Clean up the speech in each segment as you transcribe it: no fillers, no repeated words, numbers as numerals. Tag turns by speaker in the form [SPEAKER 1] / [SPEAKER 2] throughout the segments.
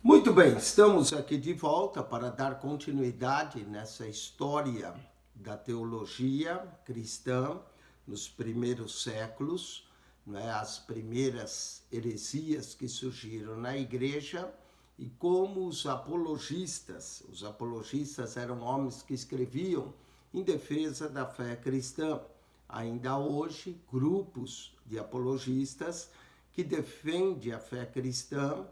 [SPEAKER 1] Muito bem, estamos aqui de volta para dar continuidade nessa história da teologia cristã nos primeiros séculos, né, as primeiras heresias que surgiram na igreja e como os apologistas eram homens que escreviam em defesa da fé cristã. Ainda hoje, grupos de apologistas que defendem a fé cristã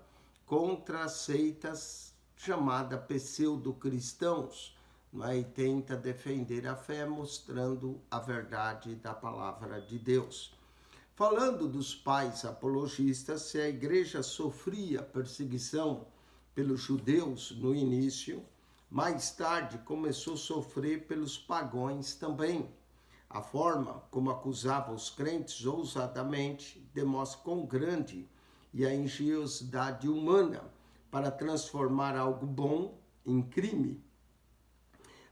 [SPEAKER 1] contra seitas chamadas pseudo-cristãos, e tenta defender a fé mostrando a verdade da palavra de Deus. Falando dos pais apologistas, se a igreja sofria perseguição pelos judeus no início, mais tarde começou a sofrer pelos pagãos também. A forma como acusava os crentes ousadamente demonstra quão grande e a engenhosidade humana para transformar algo bom em crime.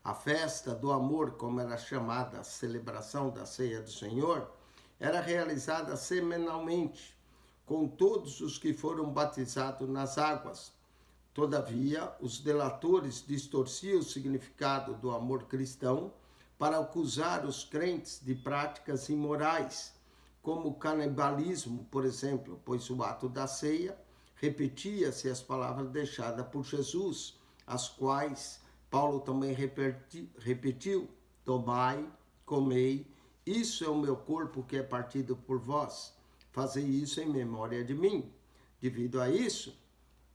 [SPEAKER 1] A festa do amor, como era chamada a celebração da ceia do Senhor, era realizada semanalmente, com todos os que foram batizados nas águas. Todavia, os delatores distorciam o significado do amor cristão para acusar os crentes de práticas imorais, como o canibalismo, por exemplo, pois o ato da ceia repetia-se as palavras deixadas por Jesus, as quais Paulo também repetiu: tomai, comei, isso é o meu corpo que é partido por vós, fazei isso em memória de mim. Devido a isso,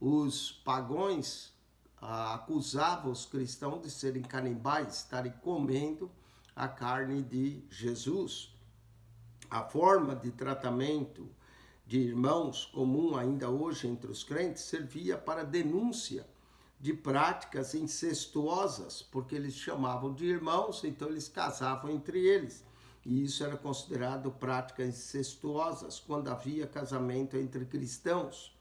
[SPEAKER 1] os pagãos acusavam os cristãos de serem canibais, estarem comendo a carne de Jesus. A forma de tratamento de irmãos comum ainda hoje entre os crentes servia para denúncia de práticas incestuosas, porque eles chamavam de irmãos, então eles casavam entre eles. E isso era considerado práticas incestuosas quando havia casamento entre cristãos.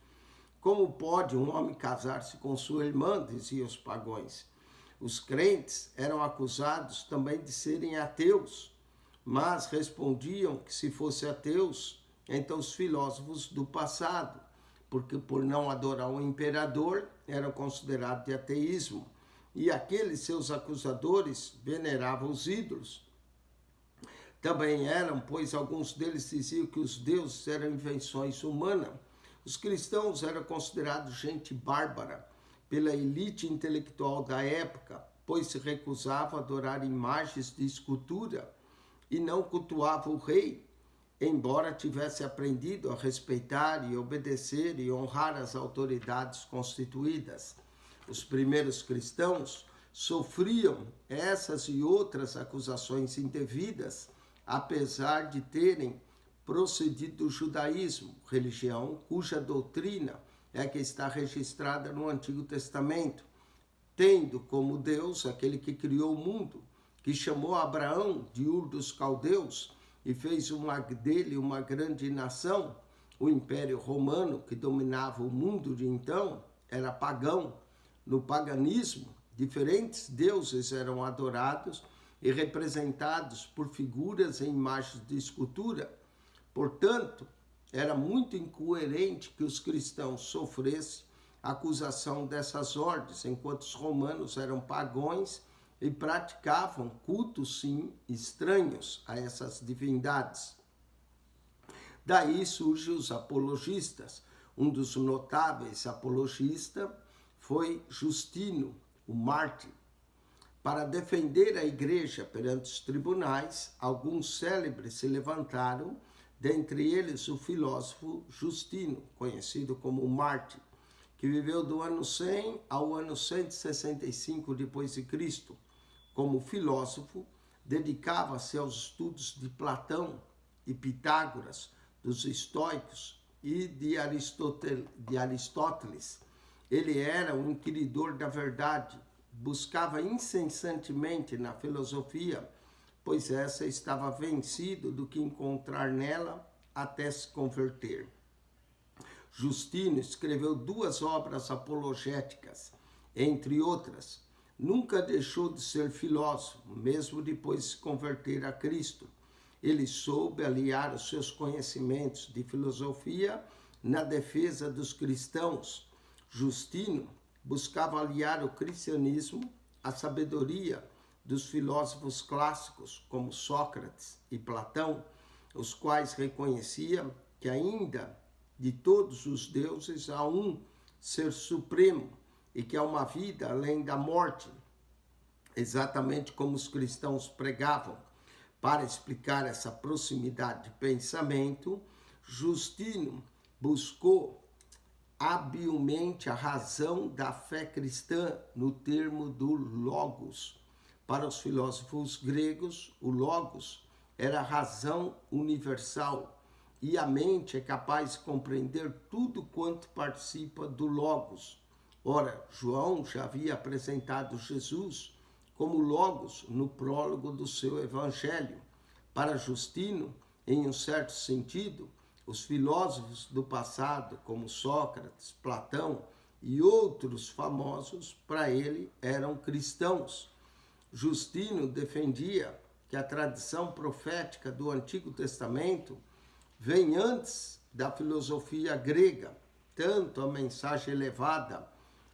[SPEAKER 1] Como pode um homem casar-se com sua irmã, diziam os pagãos. Os crentes eram acusados também de serem ateus, mas respondiam que se fossem ateus, então os filósofos do passado, porque por não adorar o imperador, eram considerados de ateísmo. E aqueles seus acusadores veneravam os ídolos. Também eram, pois alguns deles diziam que os deuses eram invenções humanas. Os cristãos eram considerados gente bárbara pela elite intelectual da época, pois se recusavam a adorar imagens de escultura e não cultuava o rei, embora tivesse aprendido a respeitar e obedecer e honrar as autoridades constituídas. Os primeiros cristãos sofriam essas e outras acusações indevidas, apesar de terem procedido do judaísmo, religião cuja doutrina é que está registrada no Antigo Testamento, tendo como Deus aquele que criou o mundo, que chamou Abraão de Ur dos Caldeus e fez dele uma grande nação. O Império Romano, que dominava o mundo de então, era pagão. No paganismo, diferentes deuses eram adorados e representados por figuras e imagens de escultura. Portanto, era muito incoerente que os cristãos sofressem acusação dessas ordens, enquanto os romanos eram pagãos e praticavam cultos, sim, estranhos a essas divindades. Daí surgem os apologistas. Um dos notáveis apologistas foi Justino, o mártir. Para defender a igreja perante os tribunais, alguns célebres se levantaram, dentre eles o filósofo Justino, conhecido como o mártir, que viveu do ano 100 ao ano 165 depois de Cristo. Como filósofo, dedicava-se aos estudos de Platão e Pitágoras, dos estoicos e de Aristóteles. Ele era um inquiridor da verdade, buscava incessantemente na filosofia, pois essa estava vencido do que encontrar nela até se converter. Justino escreveu 2 obras apologéticas, entre outras. Nunca deixou de ser filósofo, mesmo depois de se converter a Cristo. Ele soube aliar os seus conhecimentos de filosofia na defesa dos cristãos. Justino buscava aliar o cristianismo à sabedoria dos filósofos clássicos como Sócrates e Platão, os quais reconheciam que ainda de todos os deuses há um ser supremo e que há uma vida além da morte, exatamente como os cristãos pregavam. Para explicar essa proximidade de pensamento, Justino buscou habilmente a razão da fé cristã no termo do logos. Para os filósofos gregos, o logos era a razão universal e a mente é capaz de compreender tudo quanto participa do logos. Ora, João já havia apresentado Jesus como logos no prólogo do seu evangelho. Para Justino, em um certo sentido, os filósofos do passado, como Sócrates, Platão e outros famosos, para ele eram cristãos. Justino defendia que a tradição profética do Antigo Testamento vem antes da filosofia grega, tanto a mensagem elevada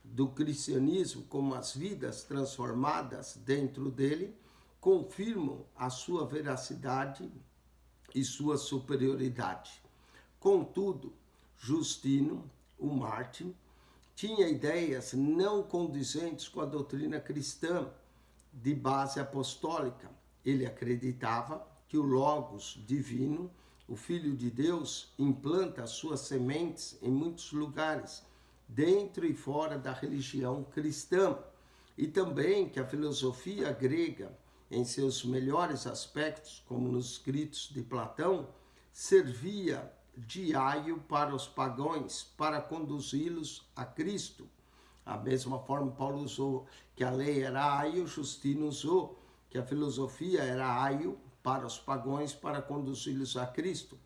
[SPEAKER 1] do cristianismo como as vidas transformadas dentro dele confirmam a sua veracidade e sua superioridade. Contudo, Justino, o mártir, tinha ideias não condizentes com a doutrina cristã de base apostólica. Ele acreditava que o Logos divino, o Filho de Deus, implanta as suas sementes em muitos lugares, dentro e fora da religião cristã, e também que a filosofia grega, em seus melhores aspectos, como nos escritos de Platão, servia de aio para os pagãos, para conduzi-los a Cristo. Da mesma forma, Paulo usou que a lei era aio, Justino usou que a filosofia era aio para os pagãos, para conduzi-los a Cristo,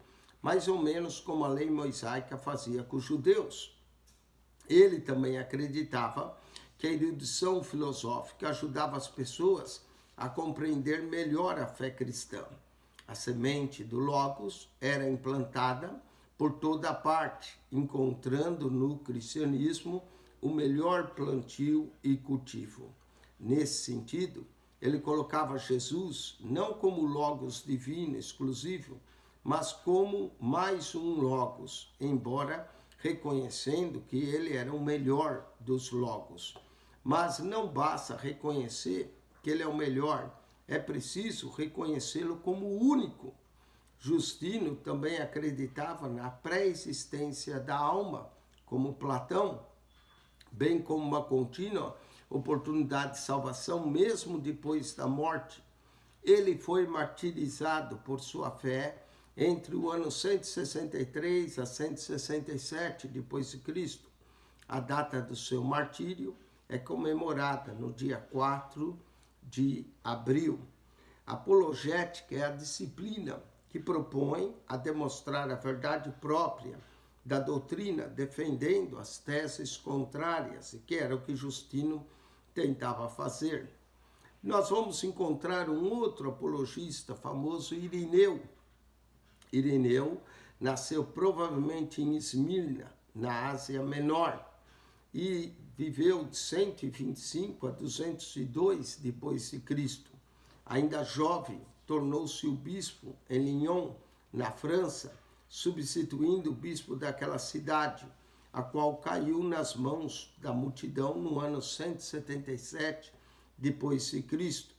[SPEAKER 1] mais ou menos como a lei mosaica fazia com os judeus. Ele também acreditava que a erudição filosófica ajudava as pessoas a compreender melhor a fé cristã. A semente do Logos era implantada por toda parte, encontrando no cristianismo o melhor plantio e cultivo. Nesse sentido, ele colocava Jesus não como Logos divino exclusivo, mas como mais um Logos, embora reconhecendo que ele era o melhor dos Logos. Mas não basta reconhecer que ele é o melhor, é preciso reconhecê-lo como único. Justino também acreditava na pré-existência da alma, como Platão, bem como uma contínua oportunidade de salvação mesmo depois da morte. Ele foi martirizado por sua fé entre o ano 163 a 167 depois de Cristo. A data do seu martírio é comemorada no dia 4 de abril. A apologética é a disciplina que propõe a demonstrar a verdade própria da doutrina, defendendo as teses contrárias, que era o que Justino tentava fazer. Nós vamos encontrar um outro apologista famoso, Irineu. Irineu nasceu provavelmente em Esmirna, na Ásia Menor, e viveu de 125 a 202 depois de Cristo. Ainda jovem, tornou-se o bispo em Lyon, na França, substituindo o bispo daquela cidade, a qual caiu nas mãos da multidão no ano 177 depois de Cristo.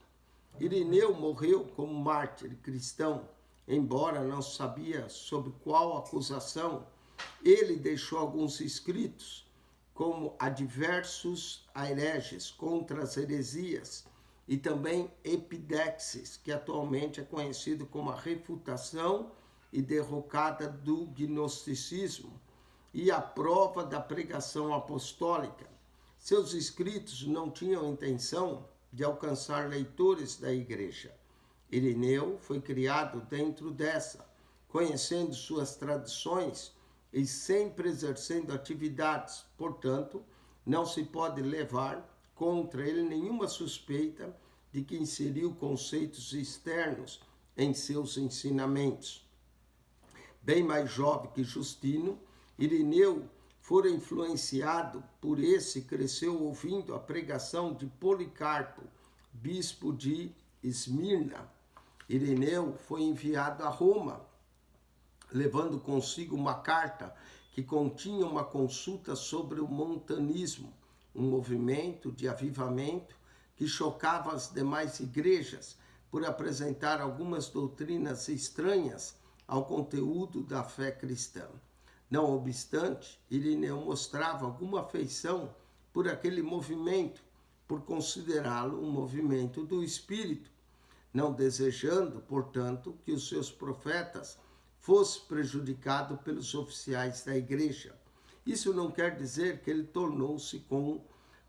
[SPEAKER 1] Irineu morreu como mártir cristão, embora não sabia sob qual acusação. Ele deixou alguns escritos, como adversos a hereges, contra as heresias, e também Epidexis, que atualmente é conhecido como a refutação e derrocada do gnosticismo, e a prova da pregação apostólica. Seus escritos não tinham intenção de alcançar leitores da igreja. Irineu foi criado dentro dessa, conhecendo suas tradições e sempre exercendo atividades. Portanto, não se pode levar contra ele nenhuma suspeita de que inseriu conceitos externos em seus ensinamentos. Bem mais jovem que Justino, Irineu fora influenciado por esse, cresceu ouvindo a pregação de Policarpo, bispo de Esmirna. Ireneu foi enviado a Roma, levando consigo uma carta que continha uma consulta sobre o montanismo, um movimento de avivamento que chocava as demais igrejas por apresentar algumas doutrinas estranhas ao conteúdo da fé cristã. Não obstante, Ireneu mostrava alguma afeição por aquele movimento, por considerá-lo um movimento do Espírito, não desejando, portanto, que os seus profetas fossem prejudicados pelos oficiais da igreja. Isso não quer dizer que ele tornou-se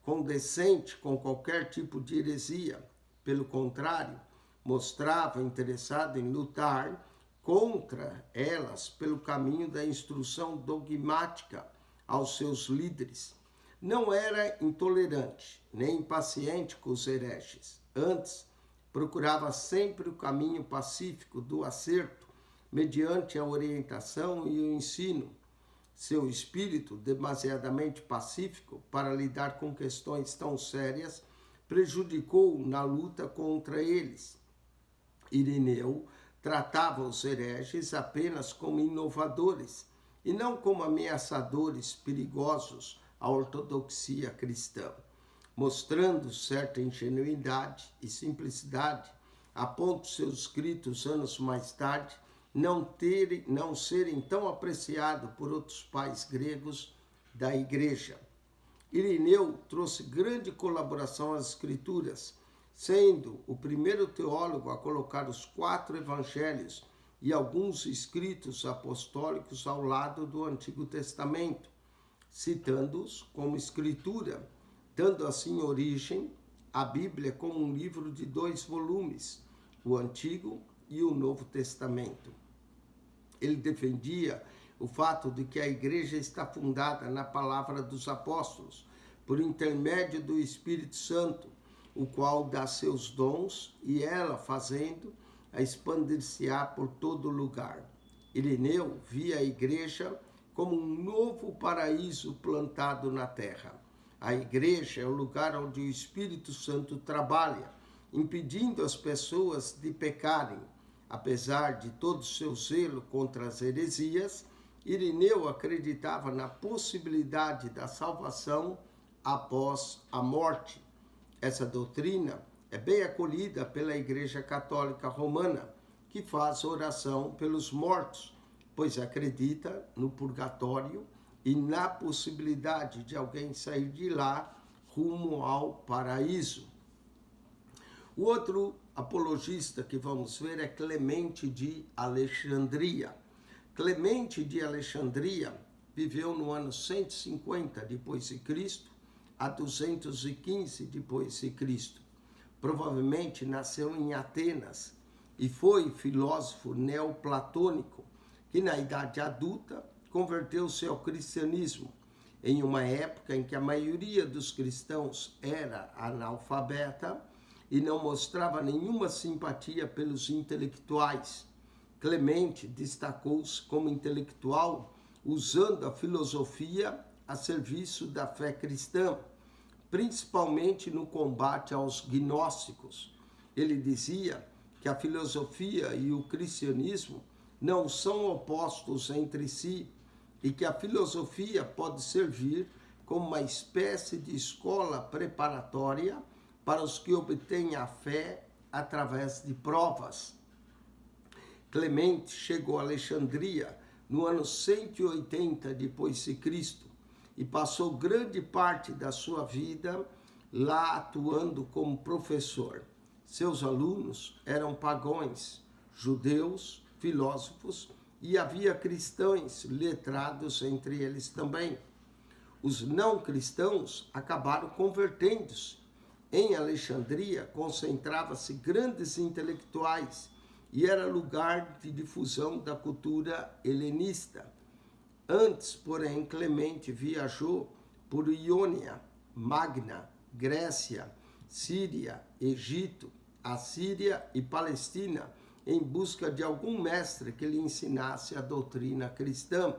[SPEAKER 1] condescendente com qualquer tipo de heresia. Pelo contrário, mostrava interessado em lutar contra elas pelo caminho da instrução dogmática aos seus líderes. Não era intolerante, nem impaciente com os hereges. Antes, procurava sempre o caminho pacífico do acerto, mediante a orientação e o ensino. Seu espírito, demasiadamente pacífico para lidar com questões tão sérias, prejudicou na luta contra eles. Ireneu tratava os hereges apenas como inovadores e não como ameaçadores perigosos à ortodoxia cristã, mostrando certa ingenuidade e simplicidade, a ponto de seus escritos anos mais tarde não serem tão apreciados por outros pais gregos da igreja. Ireneu trouxe grande colaboração às escrituras, sendo o primeiro teólogo a colocar os 4 evangelhos e alguns escritos apostólicos ao lado do Antigo Testamento, citando-os como escritura, dando assim origem à Bíblia como um livro de 2 volumes, o Antigo e o Novo Testamento. Ele defendia o fato de que a igreja está fundada na palavra dos apóstolos, por intermédio do Espírito Santo, o qual dá seus dons, e ela, fazendo, a expandir-se-á por todo lugar. Ireneu via a igreja como um novo paraíso plantado na terra. A igreja é o lugar onde o Espírito Santo trabalha, impedindo as pessoas de pecarem. Apesar de todo o seu zelo contra as heresias, Ireneu acreditava na possibilidade da salvação após a morte. Essa doutrina é bem acolhida pela Igreja Católica Romana, que faz oração pelos mortos, pois acredita no purgatório e na possibilidade de alguém sair de lá rumo ao paraíso. O outro apologista que vamos ver é Clemente de Alexandria. Clemente de Alexandria viveu no ano 150 depois de Cristo a 215 depois de Cristo. Provavelmente nasceu em Atenas e foi filósofo neoplatônico que na idade adulta converteu-se ao cristianismo, em uma época em que a maioria dos cristãos era analfabeta e não mostrava nenhuma simpatia pelos intelectuais. Clemente destacou-se como intelectual usando a filosofia a serviço da fé cristã, principalmente no combate aos gnósticos. Ele dizia que a filosofia e o cristianismo não são opostos entre si e que a filosofia pode servir como uma espécie de escola preparatória para os que obtêm a fé através de provas. Clemente chegou a Alexandria no ano 180 depois de Cristo e passou grande parte da sua vida lá atuando como professor. Seus alunos eram pagãos, judeus, filósofos e havia cristãos letrados entre eles também. Os não cristãos acabaram convertendo-se. Em Alexandria concentrava-se grandes intelectuais e era lugar de difusão da cultura helenista. Antes, porém, Clemente viajou por Iônia, Magna, Grécia, Síria, Egito, Assíria e Palestina, em busca de algum mestre que lhe ensinasse a doutrina cristã.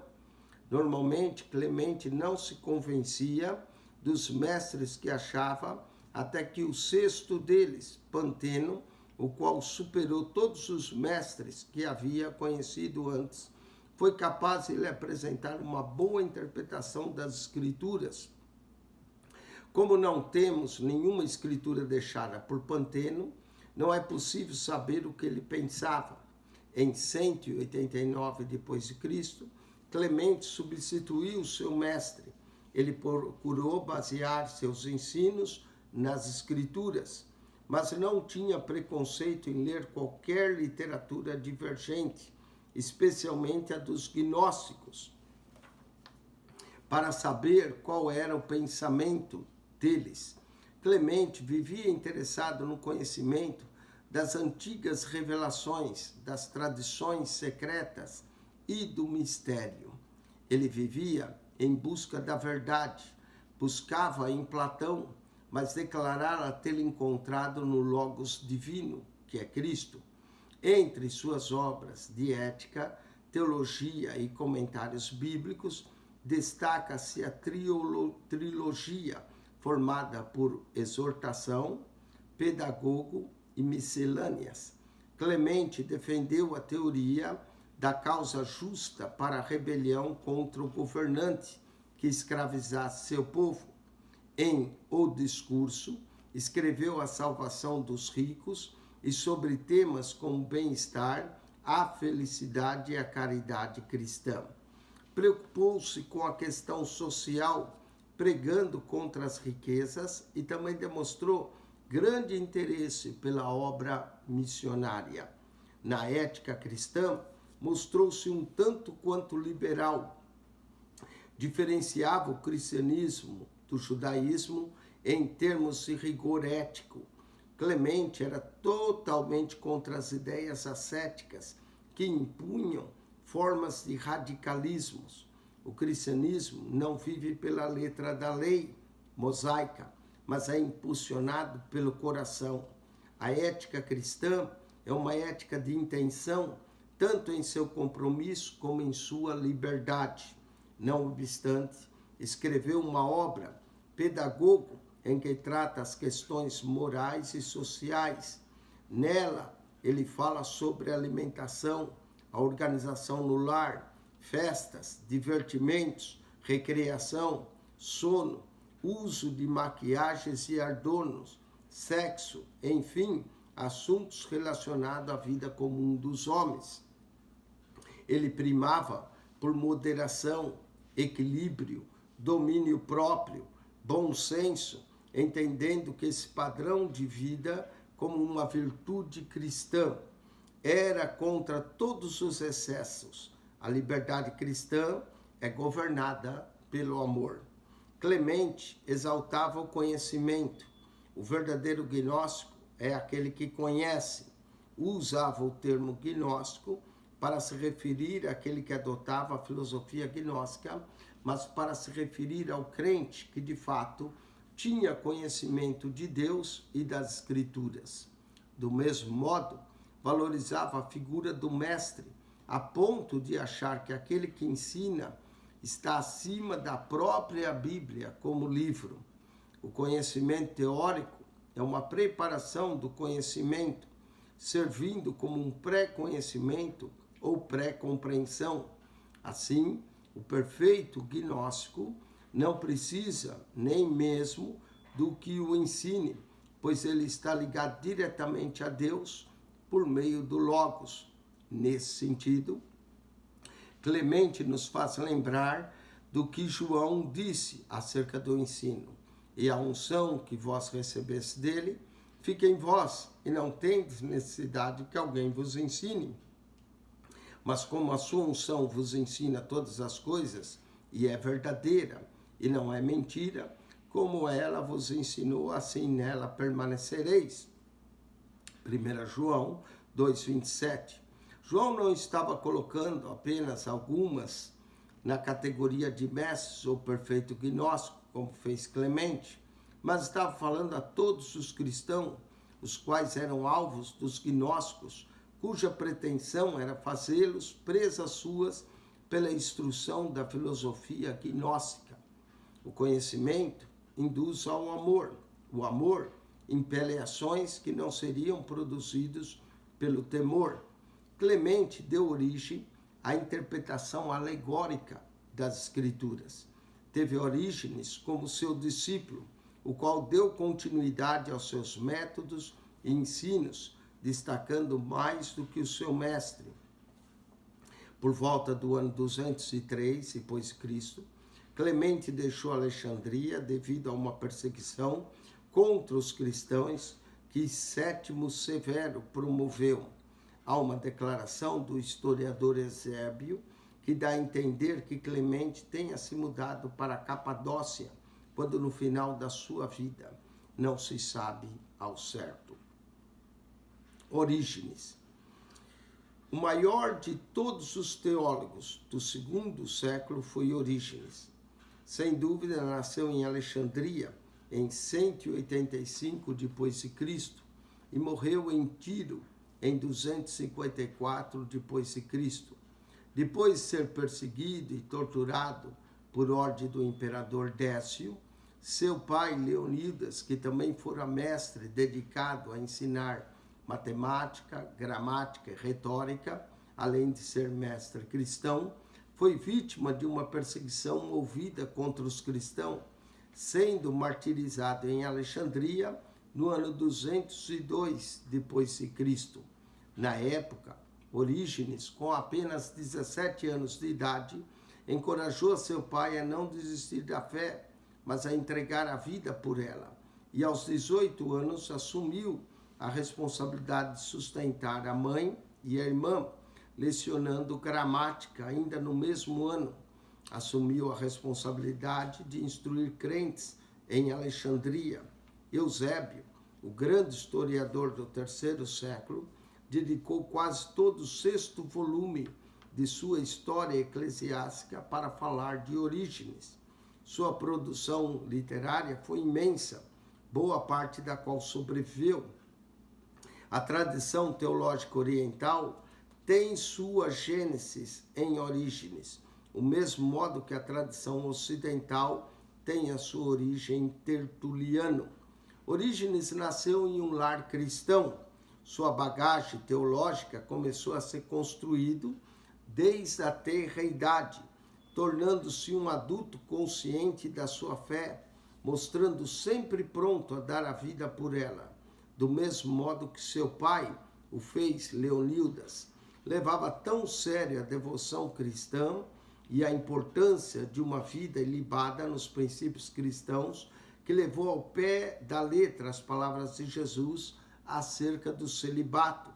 [SPEAKER 1] Normalmente, Clemente não se convencia dos mestres que achava, até que o sexto deles, Panteno, o qual superou todos os mestres que havia conhecido antes, foi capaz de lhe apresentar uma boa interpretação das Escrituras. Como não temos nenhuma escritura deixada por Panteno, não é possível saber o que ele pensava. Em 189 d.C., Clemente substituiu seu mestre. Ele procurou basear seus ensinos nas Escrituras, mas não tinha preconceito em ler qualquer literatura divergente, especialmente a dos gnósticos, para saber qual era o pensamento deles. Clemente vivia interessado no conhecimento das antigas revelações, das tradições secretas e do mistério. Ele vivia em busca da verdade, buscava em Platão, mas declarara tê-lo encontrado no Logos divino, que é Cristo. Entre suas obras de ética, teologia e comentários bíblicos, destaca-se a trilogia formada por exortação, pedagogo e miscelâneas. Clemente defendeu a teoria da causa justa para a rebelião contra o governante que escravizasse seu povo. Em O Discurso, escreveu a salvação dos ricos e sobre temas como o bem-estar, a felicidade e a caridade cristã. Preocupou-se com a questão social, pregando contra as riquezas, e também demonstrou grande interesse pela obra missionária. Na ética cristã, mostrou-se um tanto quanto liberal. Diferenciava o cristianismo do judaísmo em termos de rigor ético. Clemente era totalmente contra as ideias ascéticas que impunham formas de radicalismos. O cristianismo não vive pela letra da lei mosaica, mas é impulsionado pelo coração. A ética cristã é uma ética de intenção, tanto em seu compromisso como em sua liberdade. Não obstante, escreveu uma obra, Pedagogo, em que trata as questões morais e sociais. Nela, ele fala sobre alimentação, a organização no lar, festas, divertimentos, recreação, sono, uso de maquiagens e adornos, sexo, enfim, assuntos relacionados à vida comum dos homens. Ele primava por moderação, equilíbrio, domínio próprio, bom senso, entendendo que esse padrão de vida como uma virtude cristã era contra todos os excessos. A liberdade cristã é governada pelo amor. Clemente exaltava o conhecimento. O verdadeiro gnóstico é aquele que conhece. Usava o termo gnóstico para se referir àquele que adotava a filosofia gnóstica, mas para se referir ao crente que, de fato, tinha conhecimento de Deus e das Escrituras. Do mesmo modo, valorizava a figura do mestre, a ponto de achar que aquele que ensina está acima da própria Bíblia como livro. O conhecimento teórico é uma preparação do conhecimento, servindo como um pré-conhecimento ou pré-compreensão. Assim, o perfeito gnóstico não precisa nem mesmo do que o ensine, pois ele está ligado diretamente a Deus por meio do Logos. Nesse sentido, Clemente nos faz lembrar do que João disse acerca do ensino. E a unção que vós recebeste dele, fica em vós, e não tendes necessidade que alguém vos ensine. Mas como a sua unção vos ensina todas as coisas, e é verdadeira, e não é mentira, como ela vos ensinou, assim nela permanecereis. 1 João 2,27. João não estava colocando apenas algumas na categoria de mestres ou perfeito gnóstico, como fez Clemente, mas estava falando a todos os cristãos, os quais eram alvos dos gnósticos, cuja pretensão era fazê-los presas suas pela instrução da filosofia gnóstica. O conhecimento induz ao amor. O amor impele ações que não seriam produzidos pelo temor. Clemente deu origem à interpretação alegórica das Escrituras. Teve Orígenes como seu discípulo, o qual deu continuidade aos seus métodos e ensinos, destacando mais do que o seu mestre. Por volta do ano 203 depois de Cristo, Clemente deixou Alexandria devido a uma perseguição contra os cristãos que Sétimo Severo promoveu. Há uma declaração do historiador Eusébio que dá a entender que Clemente tenha se mudado para a Capadócia, quando no final da sua vida não se sabe ao certo. Orígenes. O maior de todos os teólogos do segundo século foi Orígenes. Sem dúvida, nasceu em Alexandria em 185 depois de Cristo e morreu em Tiro em 254 depois de Cristo. Depois de ser perseguido e torturado por ordem do imperador Décio, seu pai Leonidas, que também fora mestre dedicado a ensinar matemática, gramática e retórica, além de ser mestre cristão, foi vítima de uma perseguição movida contra os cristãos, sendo martirizado em Alexandria no ano 202 depois de Cristo. Na época, Orígenes, com apenas 17 anos de idade, encorajou seu pai a não desistir da fé, mas a entregar a vida por ela. E aos 18 anos assumiu a responsabilidade de sustentar a mãe e a irmã, lecionando gramática ainda no mesmo ano. Assumiu a responsabilidade de instruir crentes em Alexandria. Eusébio, o grande historiador do terceiro século, dedicou quase todo o 6º volume de sua história eclesiástica para falar de Orígenes. Sua produção literária foi imensa, boa parte da qual sobreviveu. A tradição teológica oriental tem sua gênese em Orígenes, o mesmo modo que a tradição ocidental tem a sua origem em Tertuliano. Orígenes nasceu em um lar cristão. Sua bagagem teológica começou a ser construído desde a tenra idade, tornando-se um adulto consciente da sua fé, mostrando sempre pronto a dar a vida por ela, do mesmo modo que seu pai o fez. Leonidas levava tão sério a devoção cristã e a importância de uma vida ilibada nos princípios cristãos, que levou ao pé da letra as palavras de Jesus acerca do celibato,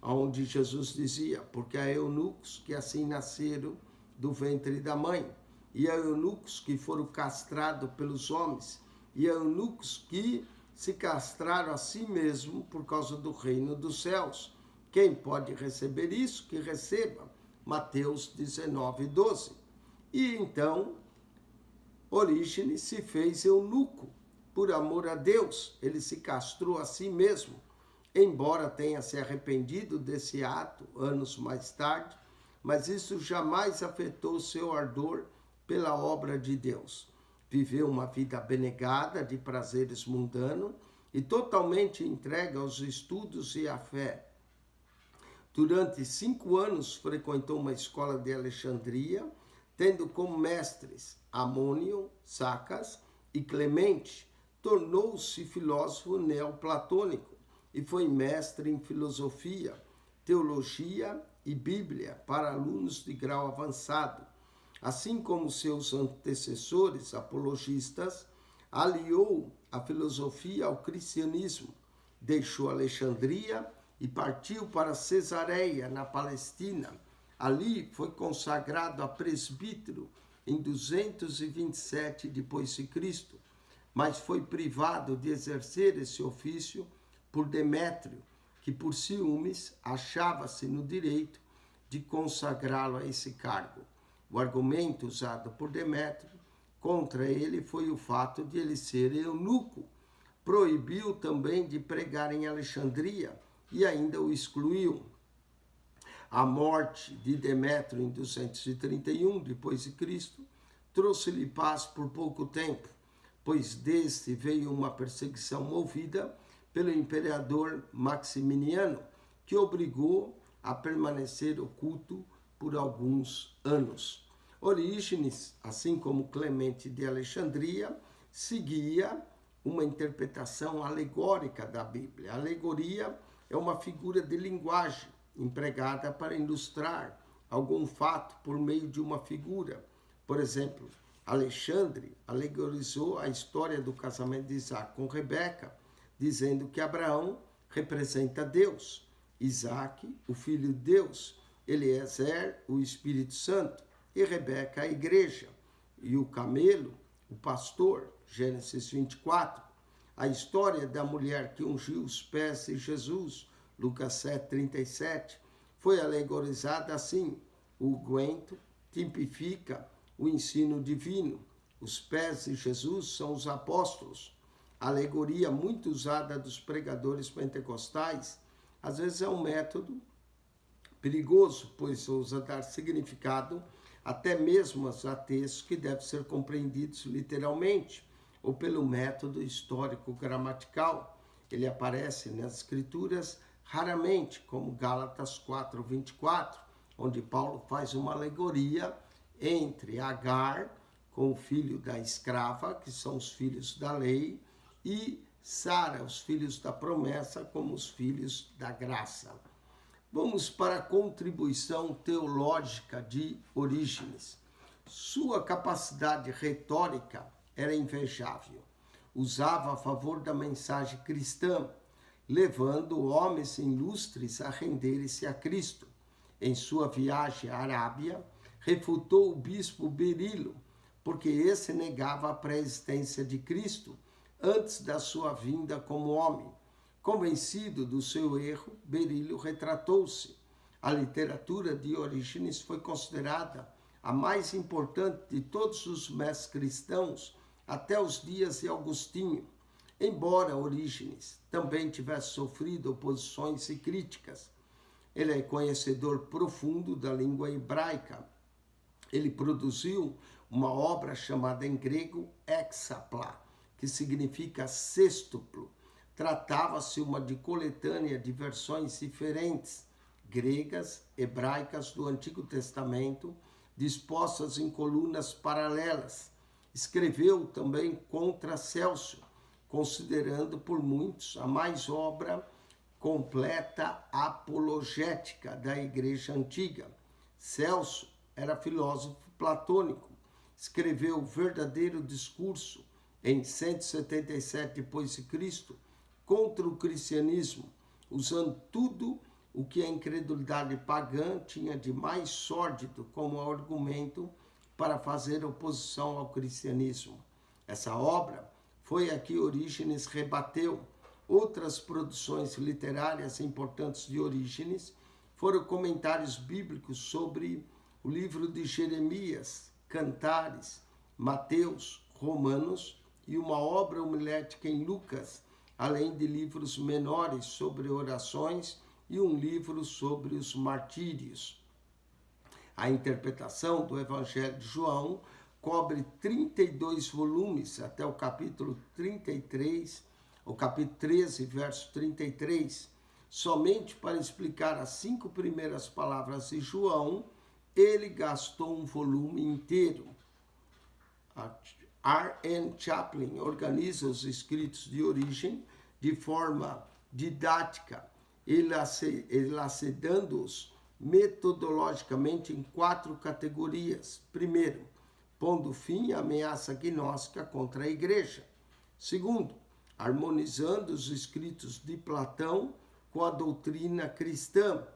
[SPEAKER 1] onde Jesus dizia: porque há eunucos que assim nasceram do ventre da mãe, e há eunucos que foram castrados pelos homens, e há eunucos que se castraram a si mesmo por causa do reino dos céus. Quem pode receber isso, que receba. Mateus 19:12. E então, Orígenes se fez eunuco. Por amor a Deus, ele se castrou a si mesmo, embora tenha se arrependido desse ato anos mais tarde, mas isso jamais afetou seu ardor pela obra de Deus. Viveu uma vida abnegada de prazeres mundanos e totalmente entregue aos estudos e à fé. Durante 5 anos frequentou uma escola de Alexandria, tendo como mestres Amônio, Sacas e Clemente. Tornou-se filósofo neoplatônico e foi mestre em filosofia, teologia e Bíblia para alunos de grau avançado. Assim como seus antecessores apologistas, aliou a filosofia ao cristianismo, deixou Alexandria e partiu para Cesareia, na Palestina. Ali foi consagrado a presbítero em 227 depois de Cristo, mas foi privado de exercer esse ofício por Demétrio, que por ciúmes achava-se no direito de consagrá-lo a esse cargo. O argumento usado por Demétrio contra ele foi o fato de ele ser eunuco. Proibiu também de pregar em Alexandria e ainda o excluiu. A morte de Demétrio em 231 depois de Cristo trouxe-lhe paz por pouco tempo, pois deste veio uma perseguição movida pelo imperador Maximiniano, que obrigou a permanecer oculto por alguns anos. Orígenes, assim como Clemente de Alexandria, seguia uma interpretação alegórica da Bíblia. A alegoria é uma figura de linguagem empregada para ilustrar algum fato por meio de uma figura. Por exemplo, Alexandre alegorizou a história do casamento de Isaac com Rebeca, dizendo que Abraão representa Deus, Isaac, o Filho de Deus, Eliezer, o Espírito Santo, e Rebeca, a igreja, e o camelo, o pastor, Gênesis 24. A história da mulher que ungiu os pés de Jesus, Lucas 7:37, foi alegorizada assim. O unguento tipifica o ensino divino. Os pés de Jesus são os apóstolos. A alegoria muito usada dos pregadores pentecostais, às vezes é um método perigoso, pois ousa dar significado até mesmo a textos que devem ser compreendidos literalmente, ou pelo método histórico-gramatical. Ele aparece nas Escrituras raramente, como Gálatas 4:24, onde Paulo faz uma alegoria entre Agar, com o filho da escrava, que são os filhos da lei, e Sara, os filhos da promessa, como os filhos da graça. Vamos para a contribuição teológica de Orígenes. Sua capacidade retórica era invejável. Usava a favor da mensagem cristã, levando homens ilustres a renderem-se a Cristo. Em sua viagem à Arábia, refutou o bispo Berilo, porque esse negava a pré-existência de Cristo antes da sua vinda como homem. Convencido do seu erro, Berilo retratou-se. A literatura de Orígenes foi considerada a mais importante de todos os mestres cristãos até os dias de Agostinho, embora Orígenes também tivesse sofrido oposições e críticas. Ele é conhecedor profundo da língua hebraica. Ele produziu uma obra chamada em grego hexapla, que significa sextuplo. Tratava-se de coletânea de versões diferentes, gregas, hebraicas do Antigo Testamento, dispostas em colunas paralelas. Escreveu também contra Celso, considerando por muitos a mais obra completa apologética da Igreja Antiga. Celso era filósofo platônico. Escreveu o verdadeiro discurso em 177 d.C., contra o cristianismo, usando tudo o que a incredulidade pagã tinha de mais sórdido como argumento para fazer oposição ao cristianismo. Essa obra foi a que Orígenes rebateu. Outras produções literárias importantes de Orígenes foram comentários bíblicos sobre o livro de Jeremias, Cantares, Mateus, Romanos e uma obra homilética em Lucas, além de livros menores sobre orações e um livro sobre os martírios. A interpretação do Evangelho de João cobre 32 volumes até o capítulo 33, o capítulo 13, verso 33. Somente para explicar as 5 primeiras palavras de João, ele gastou um volume inteiro. R.N. Chaplin organiza os escritos de Origem de forma didática, elucidando-os metodologicamente em 4 categorias. Primeiro, pondo fim à ameaça gnóstica contra a Igreja. Segundo, harmonizando os escritos de Platão com a doutrina cristã.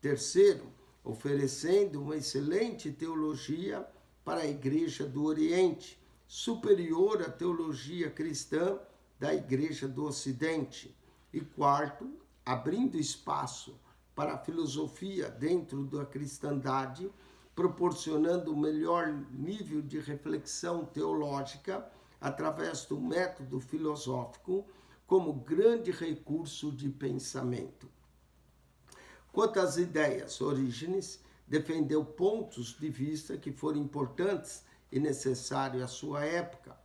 [SPEAKER 1] Terceiro, oferecendo uma excelente teologia para a Igreja do Oriente, superior à teologia cristã da Igreja do Ocidente. E quarto, abrindo espaço para a filosofia dentro da cristandade, proporcionando o melhor nível de reflexão teológica através do método filosófico como grande recurso de pensamento. Quanto às ideias, Orígenes defendeu pontos de vista que foram importantes e necessários à sua época,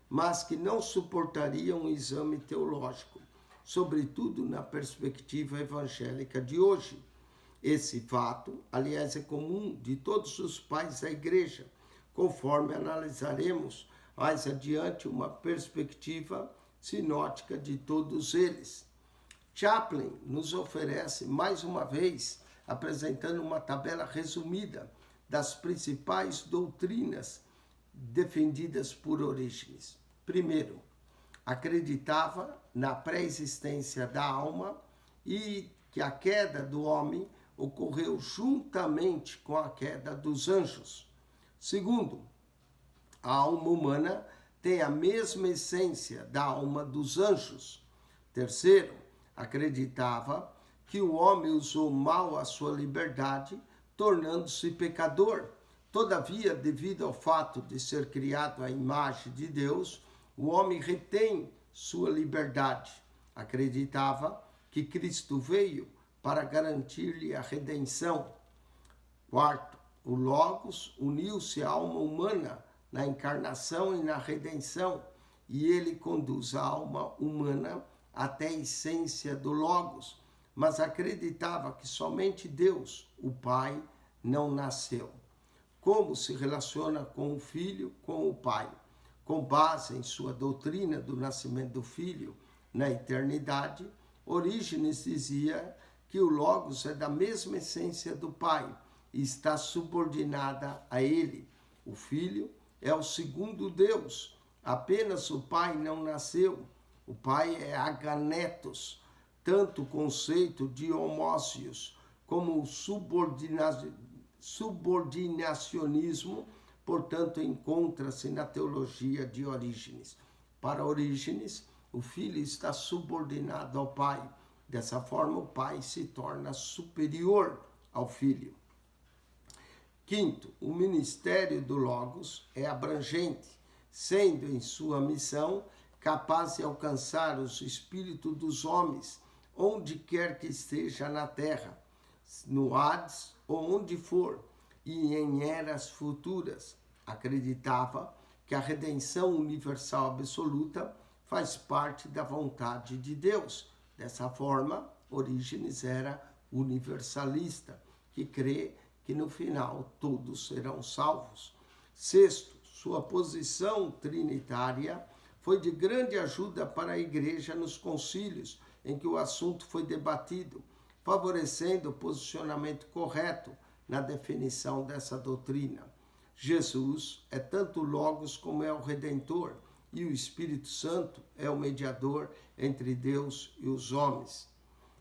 [SPEAKER 1] mas que não suportariam um exame teológico, sobretudo na perspectiva evangélica de hoje. Esse fato, aliás, é comum de todos os pais da Igreja, conforme analisaremos mais adiante uma perspectiva sinótica de todos eles. Chaplin nos oferece, mais uma vez, apresentando uma tabela resumida das principais doutrinas defendidas por Orígenes. Primeiro, acreditava na pré-existência da alma e que a queda do homem ocorreu juntamente com a queda dos anjos. Segundo, a alma humana tem a mesma essência da alma dos anjos. Terceiro, acreditava que o homem usou mal a sua liberdade, tornando-se pecador. Todavia, devido ao fato de ser criado à imagem de Deus, o homem retém sua liberdade. Acreditava que Cristo veio para garantir-lhe a redenção. Quarto, o Logos uniu-se à alma humana na encarnação e na redenção, e ele conduz a alma humana até a essência do Logos, mas acreditava que somente Deus, o Pai, não nasceu. Como se relaciona com o Filho, com o Pai? Com base em sua doutrina do nascimento do Filho na eternidade, Orígenes dizia que o Logos é da mesma essência do Pai e está subordinada a ele. O Filho é o segundo Deus, apenas o Pai não nasceu. O Pai é aganetos, tanto o conceito de homócios como o subordinacionismo, portanto, encontra-se na teologia de Orígenes. Para Orígenes, o Filho está subordinado ao Pai. Dessa forma, o Pai se torna superior ao Filho. Quinto, o ministério do Logos é abrangente, sendo em sua missão capaz de alcançar os espíritos dos homens, onde quer que esteja na terra, no Hades ou onde for, e em eras futuras. Acreditava que a redenção universal absoluta faz parte da vontade de Deus. Dessa forma, Orígenes era universalista, que crê que no final todos serão salvos. Sexto, sua posição trinitária foi de grande ajuda para a Igreja nos concílios em que o assunto foi debatido, favorecendo o posicionamento correto na definição dessa doutrina. Jesus é tanto o Logos como é o Redentor, e o Espírito Santo é o mediador entre Deus e os homens.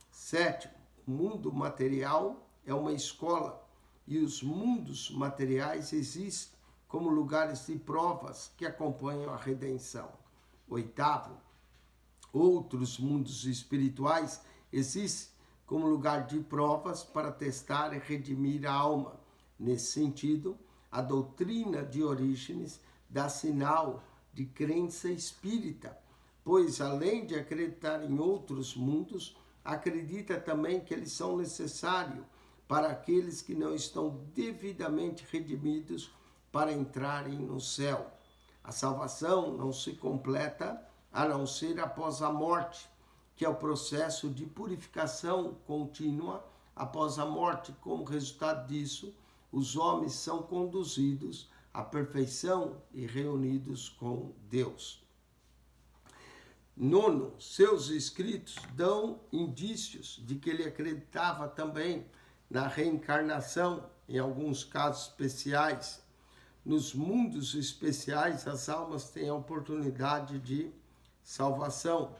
[SPEAKER 1] Sétimo, o mundo material é uma escola, e os mundos materiais existem como lugares de provas que acompanham a redenção. Oitavo, outros mundos espirituais existem como lugar de provas para testar e redimir a alma. Nesse sentido, a doutrina de Orígenes dá sinal de crença espírita, pois além de acreditar em outros mundos, acredita também que eles são necessários para aqueles que não estão devidamente redimidos para entrarem no céu. A salvação não se completa a não ser após a morte, que é o processo de purificação contínua após a morte. Como resultado disso, os homens são conduzidos à perfeição e reunidos com Deus. Nono, seus escritos dão indícios de que ele acreditava também na reencarnação, em alguns casos especiais. Nos mundos especiais, as almas têm a oportunidade de salvação.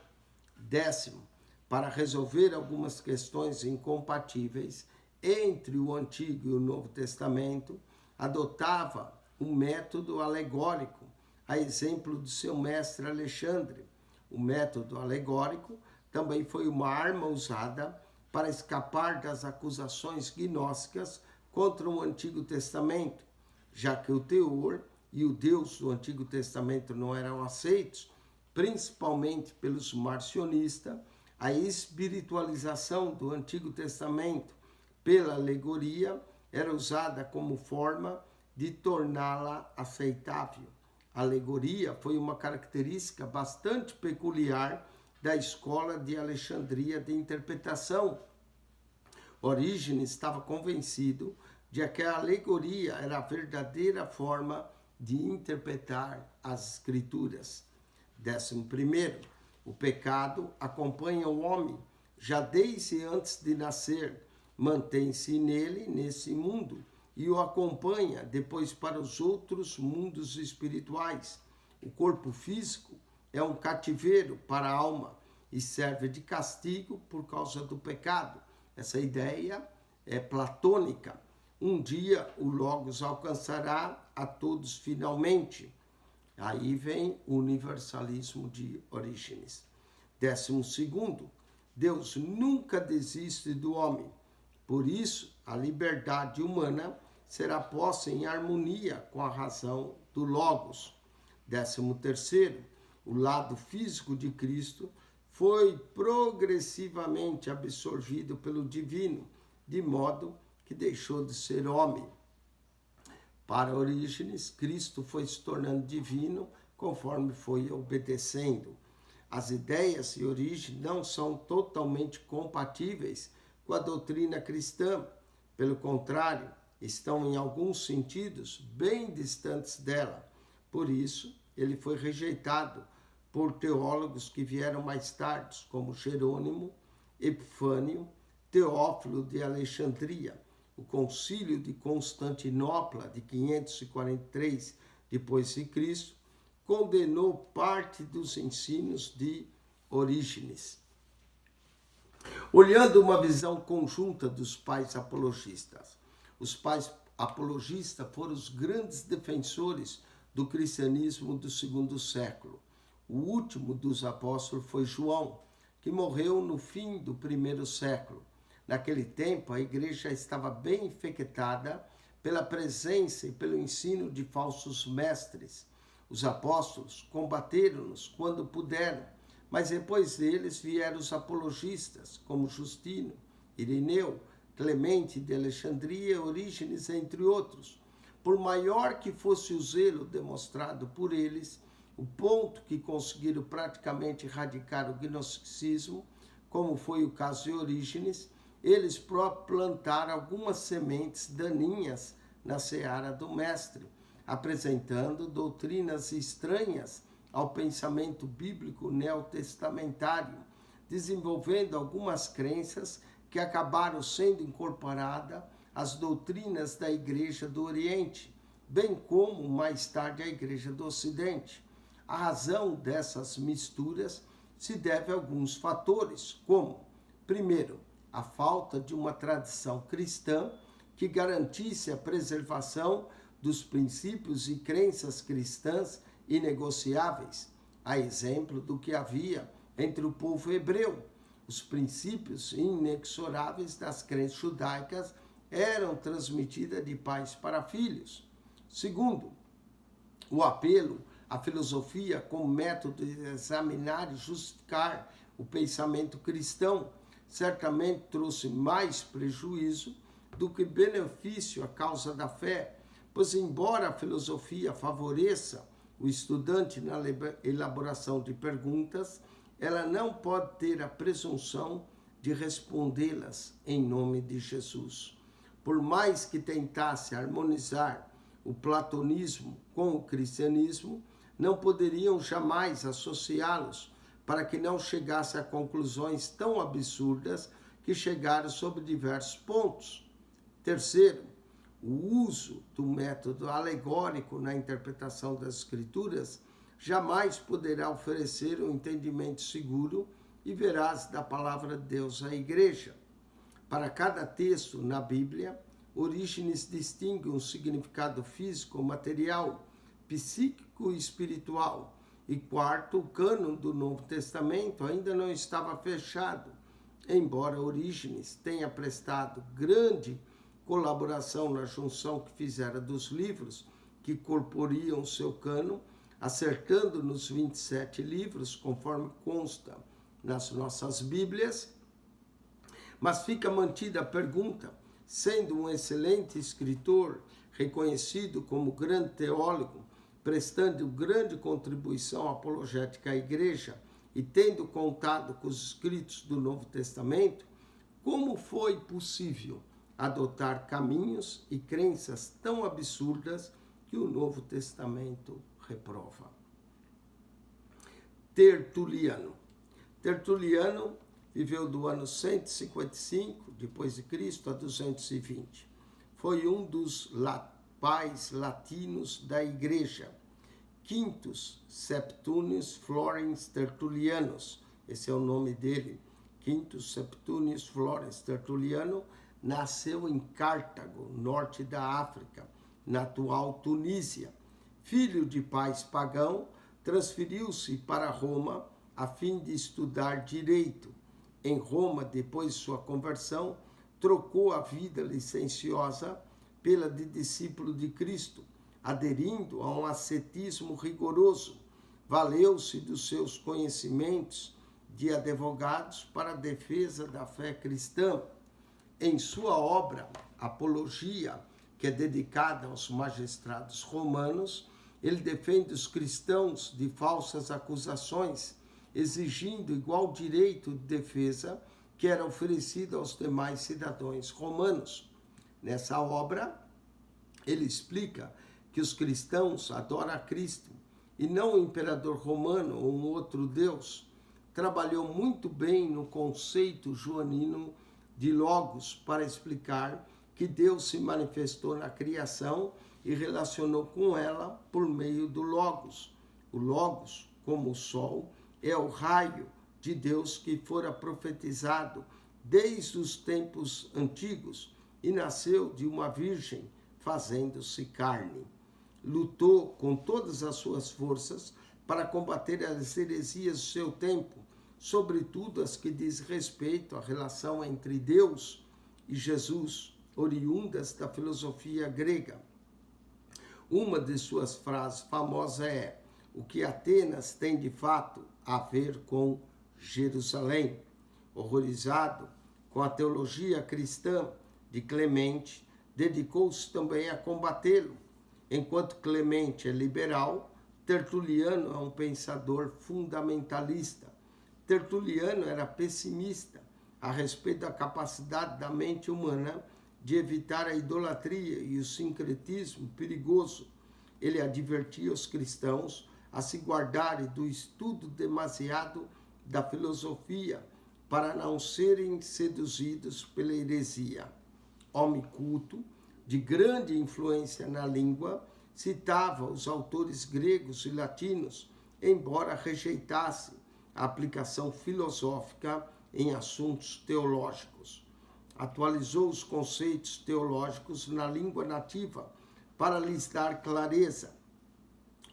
[SPEAKER 1] Décimo, para resolver algumas questões incompatíveis entre o Antigo e o Novo Testamento, adotava um método alegórico, a exemplo de seu mestre Alexandre. O método alegórico também foi uma arma usada para escapar das acusações gnósticas contra o Antigo Testamento, já que o teor e o Deus do Antigo Testamento não eram aceitos, principalmente pelos marcionistas. A espiritualização do Antigo Testamento pela alegoria, era usada como forma de torná-la aceitável. A alegoria foi uma característica bastante peculiar da escola de Alexandria de interpretação. Orígenes estava convencido de que a alegoria era a verdadeira forma de interpretar as escrituras. 11º, o pecado acompanha o homem já desde antes de nascer, mantém-se nele, nesse mundo, e o acompanha depois para os outros mundos espirituais. O corpo físico é um cativeiro para a alma e serve de castigo por causa do pecado. Essa ideia é platônica. Um dia o Logos alcançará a todos finalmente. Aí vem o universalismo de Orígenes. 12º, Deus nunca desiste do homem. Por isso, a liberdade humana será posta em harmonia com a razão do Logos. 13º, o lado físico de Cristo foi progressivamente absorvido pelo divino, de modo que deixou de ser homem. Para Orígenes, Cristo foi se tornando divino conforme foi obedecendo. As ideias de Orígenes não são totalmente compatíveis com a doutrina cristã. Pelo contrário, estão em alguns sentidos bem distantes dela. Por isso, ele foi rejeitado por teólogos que vieram mais tarde, como Jerônimo, Epifânio, Teófilo de Alexandria. O Concílio de Constantinopla, de 543 d.C., condenou parte dos ensinos de Orígenes. Olhando uma visão conjunta dos pais apologistas. Os pais apologistas foram os grandes defensores do cristianismo do segundo século. O último dos apóstolos foi João, que morreu no fim do primeiro século. Naquele tempo, a igreja estava bem infectada pela presença e pelo ensino de falsos mestres. Os apóstolos combateram-nos quando puderam, mas depois deles vieram os apologistas, como Justino, Irineu, Clemente de Alexandria, Orígenes, entre outros. Por maior que fosse o zelo demonstrado por eles, o ponto que conseguiram praticamente erradicar o gnosticismo, como foi o caso de Orígenes, eles próprios plantaram algumas sementes daninhas na seara do mestre, apresentando doutrinas estranhas ao pensamento bíblico neotestamentário, desenvolvendo algumas crenças que acabaram sendo incorporadas às doutrinas da Igreja do Oriente, bem como mais tarde a Igreja do Ocidente. A razão dessas misturas se deve a alguns fatores, como, primeiro, a falta de uma tradição cristã que garantisse a preservação dos princípios e crenças cristãs inegociáveis, a exemplo do que havia entre o povo hebreu. Os princípios inexoráveis das crenças judaicas eram transmitidas de pais para filhos. Segundo, o apelo à filosofia como método de examinar e justificar o pensamento cristão certamente trouxe mais prejuízo do que benefício à causa da fé, pois embora a filosofia favoreça o estudante na elaboração de perguntas, ela não pode ter a presunção de respondê-las em nome de Jesus. Por mais que tentasse harmonizar o platonismo com o cristianismo, não poderiam jamais associá-los para que não chegasse a conclusões tão absurdas que chegaram sobre diversos pontos. Terceiro, o uso do método alegórico na interpretação das Escrituras jamais poderá oferecer um entendimento seguro e veraz da palavra de Deus à Igreja. Para cada texto na Bíblia, Orígenes distingue um significado físico, material, psíquico e espiritual. E quarto, o cânon do Novo Testamento ainda não estava fechado, embora Orígenes tenha prestado grande colaboração na junção que fizera dos livros que corporiam seu cânon, acertando nos 27 livros, conforme consta nas nossas Bíblias. Mas fica mantida a pergunta sendo um excelente escritor, reconhecido como grande teólogo, prestando grande contribuição apologética à Igreja e tendo contado com os escritos do Novo Testamento, como foi possível adotar caminhos e crenças tão absurdas que o Novo Testamento reprova? Tertuliano. Tertuliano viveu do ano 155 depois de Cristo a 220. Foi um dos pais latinos da Igreja. Quintus Septunius Florens Tertulianus, esse é o nome dele. Quintus Septunius Florens Tertuliano nasceu em Cartago, norte da África, na atual Tunísia. Filho de pais pagãos, transferiu-se para Roma a fim de estudar direito. Em Roma, depois de sua conversão, trocou a vida licenciosa pela de discípulo de Cristo, aderindo a um ascetismo rigoroso. Valeu-se dos seus conhecimentos de advogados para a defesa da fé cristã. Em sua obra Apologia, que é dedicada aos magistrados romanos, ele defende os cristãos de falsas acusações, exigindo igual direito de defesa que era oferecido aos demais cidadãos romanos. Nessa obra, ele explica que os cristãos adoram a Cristo e não o imperador romano ou um outro Deus. Trabalhou muito bem no conceito joanino de Logos para explicar que Deus se manifestou na criação e relacionou com ela por meio do Logos. O Logos, como o sol, é o raio de Deus que fora profetizado desde os tempos antigos e nasceu de uma virgem, fazendo-se carne. Lutou com todas as suas forças para combater as heresias do seu tempo, sobretudo as que diz respeito à relação entre Deus e Jesus, oriundas da filosofia grega. Uma de suas frases famosas é: o que Atenas tem de fato a ver com Jerusalém. Horrorizado com a teologia cristã de Clemente, dedicou-se também a combatê-lo. Enquanto Clemente é liberal, Tertuliano é um pensador fundamentalista. Tertuliano era pessimista a respeito da capacidade da mente humana de evitar a idolatria e o sincretismo perigoso. Ele advertia os cristãos a se guardarem do estudo demasiado da filosofia para não serem seduzidos pela heresia. Homem culto, de grande influência na língua, citava os autores gregos e latinos, embora rejeitasse a aplicação filosófica em assuntos teológicos. Atualizou os conceitos teológicos na língua nativa para lhes dar clareza.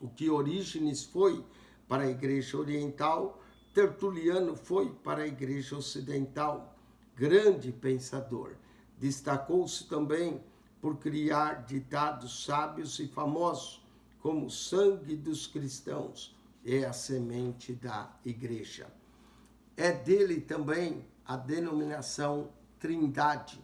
[SPEAKER 1] O que Orígenes foi para a Igreja Oriental, Tertuliano foi para a Igreja Ocidental. Grande pensador. Destacou-se também por criar ditados sábios e famosos, como o sangue dos cristãos é a semente da Igreja. É dele também a denominação Trindade,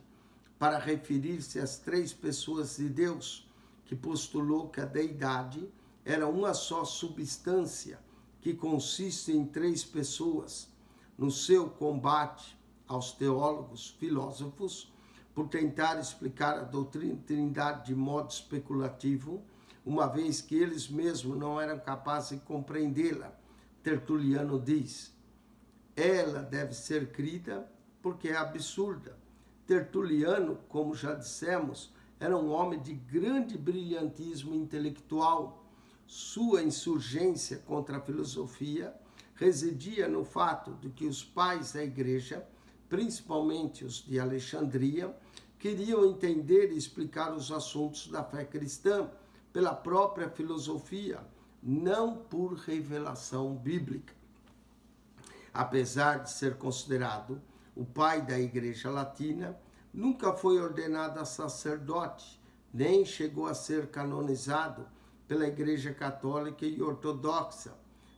[SPEAKER 1] para referir-se às três pessoas de Deus, que postulou que a deidade era uma só substância, que consiste em três pessoas. No seu combate aos teólogos filósofos, por tentar explicar a doutrina de Trindade de modo especulativo, uma vez que eles mesmos não eram capazes de compreendê-la, Tertuliano diz: ela deve ser crida porque é absurda. Tertuliano, como já dissemos, era um homem de grande brilhantismo intelectual. Sua insurgência contra a filosofia residia no fato de que os pais da Igreja, principalmente os de Alexandria, queriam entender e explicar os assuntos da fé cristã pela própria filosofia, não por revelação bíblica. Apesar de ser considerado o pai da Igreja Latina, nunca foi ordenado a sacerdote, nem chegou a ser canonizado pela Igreja Católica e Ortodoxa.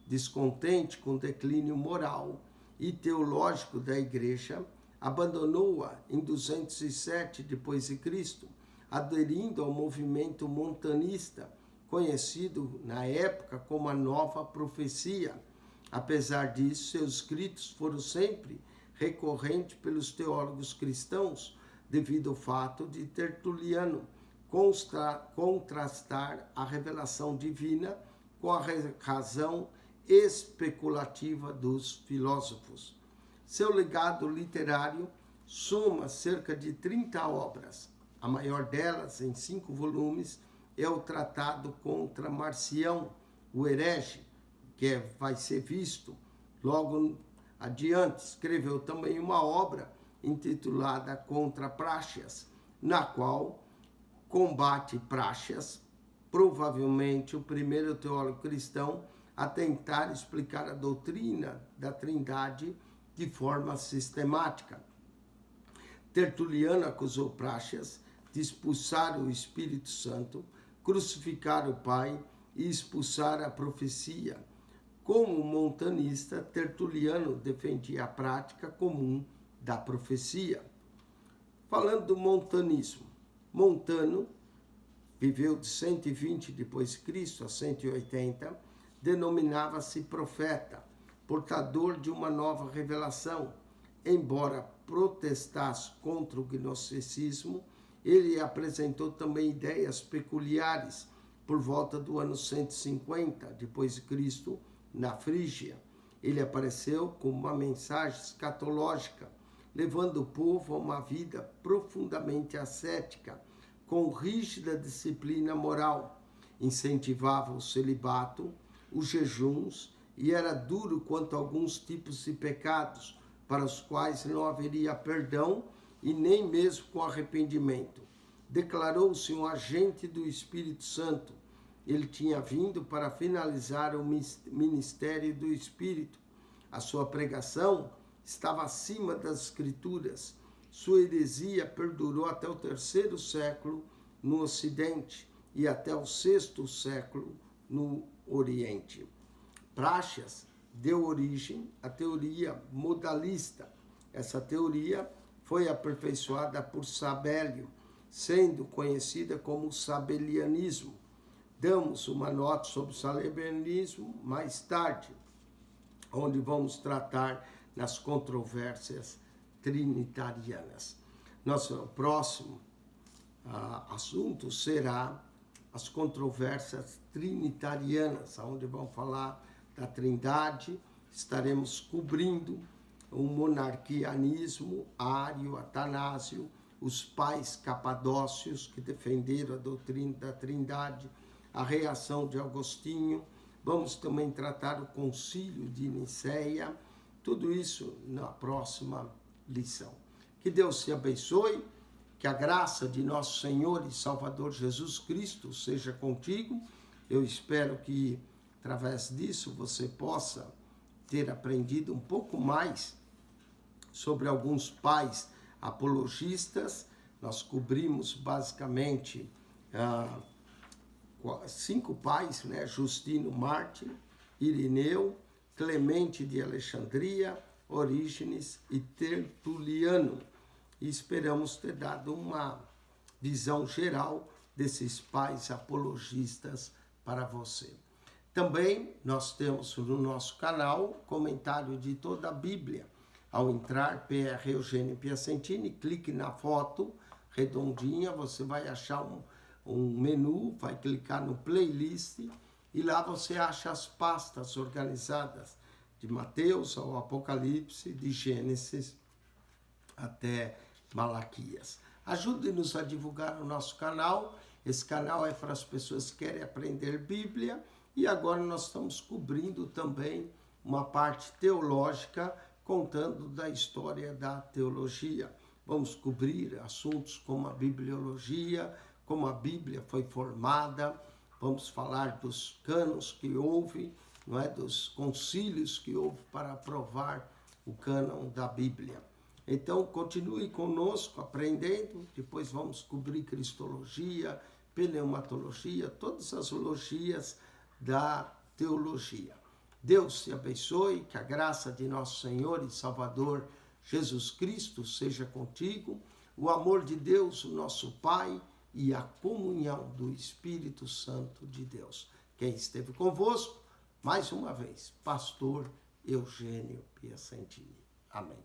[SPEAKER 1] Descontente com o declínio moral e teológico da Igreja, abandonou-a em 207 d.C., aderindo ao movimento montanista, conhecido na época como a Nova Profecia. Apesar disso, seus escritos foram sempre recorrentes pelos teólogos cristãos, devido ao fato de Tertuliano contrastar a revelação divina com a razão especulativa dos filósofos. Seu legado literário soma cerca de 30 obras. A maior delas, em 5 volumes, é o Tratado contra Marcião, o herege, que vai ser visto logo adiante. Escreveu também uma obra intitulada Contra Práxias, na qual combate Práxias, provavelmente o primeiro teólogo cristão a tentar explicar a doutrina da Trindade de forma sistemática. Tertuliano acusou Práxias de expulsar o Espírito Santo, crucificar o Pai e expulsar a profecia. Como montanista, Tertuliano defendia a prática comum da profecia. Falando do montanismo, Montano viveu de 120 d.C. a 180, denominava-se profeta, portador de uma nova revelação. Embora protestasse contra o gnosticismo, ele apresentou também ideias peculiares por volta do ano 150 d.C., na Frígia. Ele apareceu com uma mensagem escatológica, levando o povo a uma vida profundamente ascética, com rígida disciplina moral. Incentivava o celibato, os jejuns e era duro quanto a alguns tipos de pecados, para os quais não haveria perdão e nem mesmo com arrependimento. Declarou-se um agente do Espírito Santo. Ele tinha vindo para finalizar o ministério do Espírito. A sua pregação estava acima das Escrituras. Sua heresia perdurou até o 3º século no Ocidente e até o 6º século no Oriente. Práxias deu origem à teoria modalista. Essa teoria foi aperfeiçoada por Sabélio, sendo conhecida como sabelianismo. Damos uma nota sobre o sabelianismo mais tarde, onde vamos tratar nas controvérsias trinitarianas. Nosso próximo assunto será as controvérsias trinitarianas, onde vamos falar da Trindade. Estaremos cobrindo o monarquianismo ário, atanásio, os pais capadócios que defenderam a doutrina da Trindade, a reação de Agostinho. Vamos também tratar o Concílio de Nicéia, tudo isso na próxima lição. Que Deus te abençoe, que a graça de nosso Senhor e Salvador Jesus Cristo seja contigo. Eu espero que, através disso, você possa ter aprendido um pouco mais sobre alguns pais apologistas. Nós cobrimos basicamente 5 pais, né? Justino Mártir, Irineu, Clemente de Alexandria, Orígenes e Tertuliano. E esperamos ter dado uma visão geral desses pais apologistas para você. Também nós temos no nosso canal comentário de toda a Bíblia. Ao entrar, PR Eugênio Piacentini, clique na foto redondinha, você vai achar um menu, vai clicar no playlist e lá você acha as pastas organizadas de Mateus ao Apocalipse, de Gênesis até Malaquias. Ajude-nos a divulgar o nosso canal. Esse canal é para as pessoas que querem aprender Bíblia e agora nós estamos cobrindo também uma parte teológica, contando da história da teologia. Vamos cobrir assuntos como a bibliologia, como a Bíblia foi formada, vamos falar dos cânones que houve, não é? Dos concílios que houve para aprovar o cânon da Bíblia. Então, continue conosco aprendendo, depois vamos cobrir cristologia, pneumatologia, todas as logias da teologia. Deus te abençoe, que a graça de nosso Senhor e Salvador Jesus Cristo seja contigo, o amor de Deus, o nosso Pai, e a comunhão do Espírito Santo de Deus. Quem esteve convosco, mais uma vez, pastor Eugênio Piacentini. Amém.